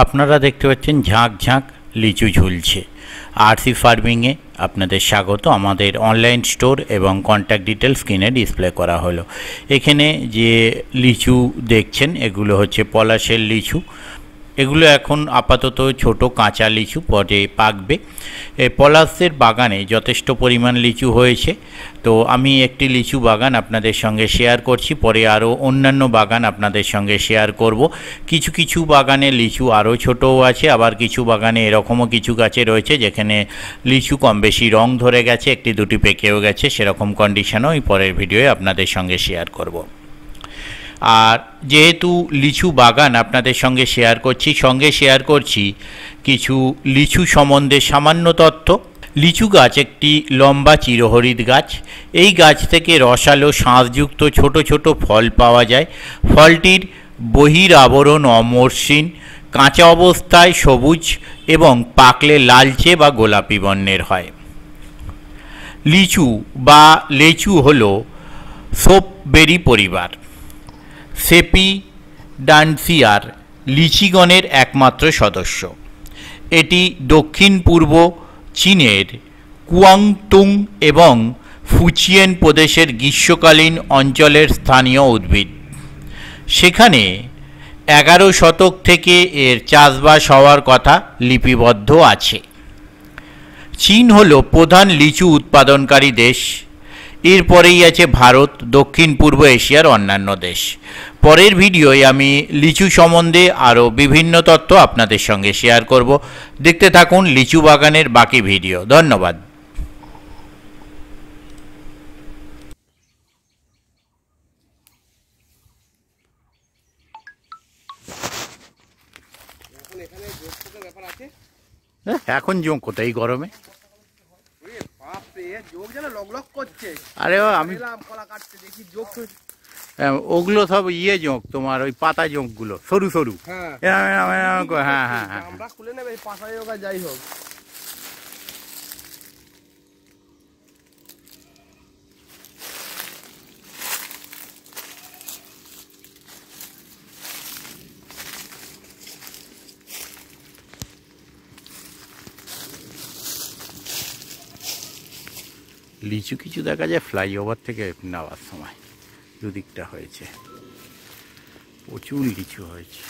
আপনারা দেখতে পাচ্ছেন ঝাঁক ঝাঁক লিচু ঝুলছে। আরসি ফার্মিংয়ে আপনাদের স্বাগত। আমাদের অনলাইন স্টোর এবং কন্ট্যাক্ট ডিটেলস স্ক্রিনে ডিসপ্লে করা হলো। এখানে যে লিচু দেখছেন এগুলো হচ্ছে পলাশের লিচু। এগুলো এখন আপাতত ছোট কাঁচা লিচু, পরে পাকবে। পলাশের বাগানে যথেষ্ট পরিমাণ লিচু হয়েছে, তো আমি একটি লিচু বাগান আপনাদের সঙ্গে শেয়ার করছি, পরে আরও অন্যান্য বাগান আপনাদের সঙ্গে শেয়ার করব। কিছু কিছু বাগানে লিচু আরও ছোটও আছে, আবার কিছু বাগানে এরকমও কিছু গাছে রয়েছে যেখানে লিচু কম বেশি রং ধরে গেছে, একটি দুটি পেকেও গেছে, সেরকম কন্ডিশনও এই পরের ভিডিওয়ে আপনাদের সঙ্গে শেয়ার করব। আর যেহেতু লিচু বাগান আপনাদের সঙ্গে শেয়ার করছি কিছু লিচু সম্বন্ধে সামান্য তথ্য। লিচু গাছ একটি লম্বা চিরহরিৎ গাছ। এই গাছ থেকে রসালো শাঁসযুক্ত ছোট ছোট ফল পাওয়া যায়। ফলটির বহির আবরণ অমসৃণ, কাঁচা অবস্থায় সবুজ এবং পাকলে লালচে বা গোলাপি বর্ণের হয়। লিচু বা লেচু হল সোপবেরি পরিবার, সেপিডান্সিয়ার লিচিগণের একমাত্র সদস্য। এটি দক্ষিণ পূর্ব চীনের কুয়াংতুং এবং ফুজিয়ান প্রদেশের গ্রীষ্মকালীন অঞ্চলের স্থানীয় উদ্ভিদ। সেখানে 11 শতক থেকে এর চাষবাস হওয়ার কথা লিপিবদ্ধ আছে। চীন হল প্রধান লিচু উৎপাদনকারী দেশ। এরপরেই আছে ভারত, দক্ষিণ পূর্ব এশিয়ার অন্যান্য দেশ। পরের ভিডিওয় আমি লিচু সম্বন্ধে আরও বিভিন্ন তথ্য আপনাদের সঙ্গে শেয়ার করব। দেখতে থাকুন লিচু বাগানের বাকি ভিডিও। ধন্যবাদ। এখন জোঁক কোথায় এই গরমে? আরে আমি ওগুলো সব ইয়ে জোঁক, তোমার ওই পাতা জোঁকগুলো সরু সরু। হ্যাঁ হ্যাঁ হ্যাঁ, খুলে নেবে পাতায় হোক যাই হোক। লিচু কিছু দেখা যায় ফ্লাইওভার থেকে নেওয়ার সময়, দুদিকটা হয়েছে, প্রচুর লিচু হয়েছে।